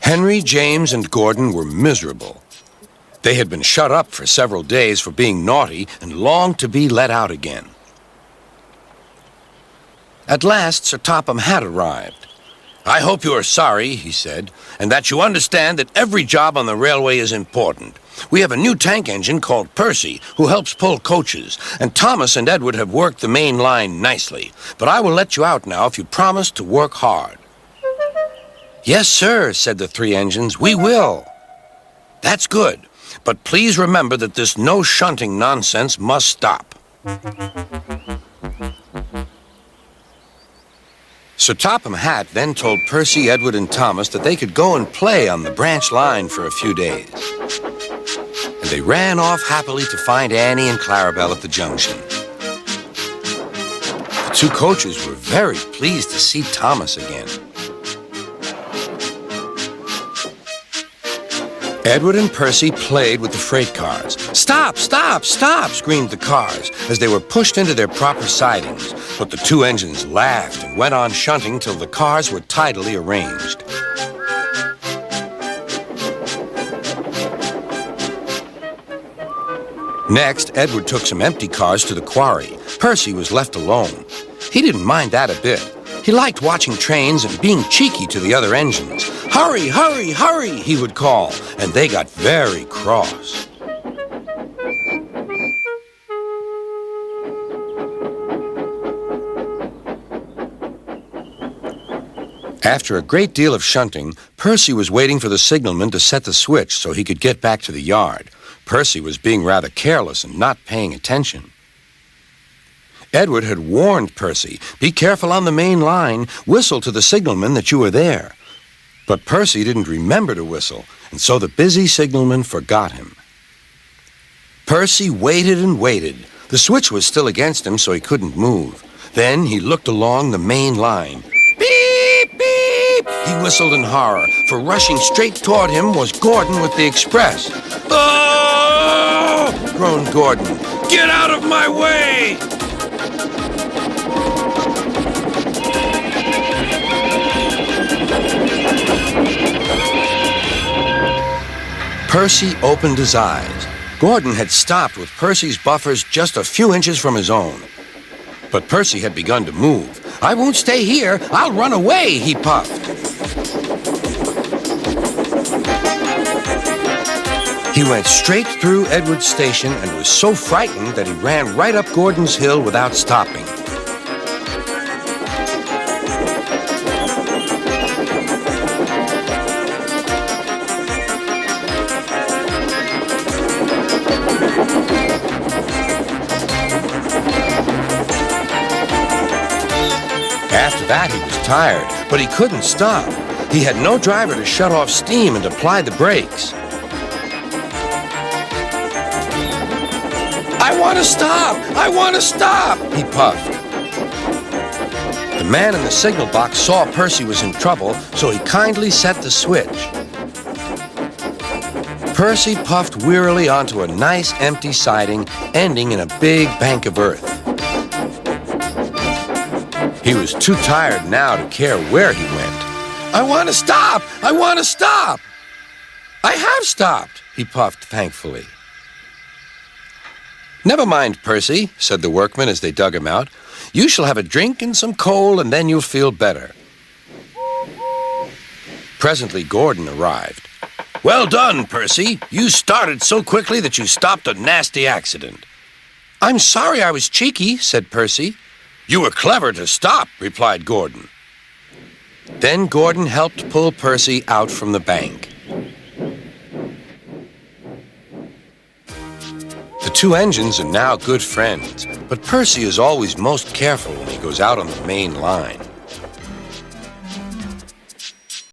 Henry, James, and Gordon were miserable. They had been shut up for several days for being naughty and longed to be let out again. At last, Sir Topham had arrived. "I hope you are sorry," he said, "and that you understand that every job on the railway is important. We have a new tank engine called Percy, who helps pull coaches, and Thomas and Edward have worked the main line nicely. But I will let you out now if you promise to work hard." "Yes, sir," said the three engines, "we will." "That's good, but please remember that this no shunting nonsense must stop." Sir Topham Hatt then told Percy, Edward, and Thomas that they could go and play on the branch line for a few days. And they ran off happily to find Annie and Clarabelle at the junction. The two coaches were very pleased to see Thomas again. Edward and Percy played with the freight cars. "Stop, stop, stop," screamed the cars as they were pushed into their proper sidings. But the two engines laughed and went on shunting till the cars were tidily arranged. Next, Edward took some empty cars to the quarry. Percy was left alone. He didn't mind that a bit. He liked watching trains and being cheeky to the other engines. "Hurry, hurry, hurry," he would call, and they got very cross. After a great deal of shunting, Percy was waiting for the signalman to set the switch so he could get back to the yard. Percy was being rather careless and not paying attention. Edward had warned Percy, "Be careful on the main line. Whistle to the signalman that you are there." But Percy didn't remember to whistle, and so the busy signalman forgot him. Percy waited and waited. The switch was still against him, so he couldn't move. Then he looked along the main line. "Beep, beep!" he whistled in horror, for rushing straight toward him was Gordon with the express. "Oh!" groaned Gordon. "Get out of my way!" Percy opened his eyes. Gordon had stopped with Percy's buffers just a few inches from his own. But Percy had begun to move. "I won't stay here. I'll run away," he puffed. He went straight through Edward's station and was so frightened that he ran right up Gordon's hill without stopping. After that, he was tired, but he couldn't stop. He had no driver to shut off steam and apply the brakes. "I want to stop! I want to stop!" he puffed. The man in the signal box saw Percy was in trouble, so he kindly set the switch. Percy puffed wearily onto a nice empty siding, ending in a big bank of earth. He was too tired now to care where he went. "I want to stop! I want to stop!" "I have stopped," he puffed thankfully. "Never mind, Percy," said the workmen as they dug him out. "You shall have a drink and some coal, and then you'll feel better." Presently, Gordon arrived. "Well done, Percy. You started so quickly that you stopped a nasty accident." "I'm sorry I was cheeky," said Percy. "You were clever to stop," replied Gordon. Then Gordon helped pull Percy out from the bank. The two engines are now good friends, but Percy is always most careful when he goes out on the main line.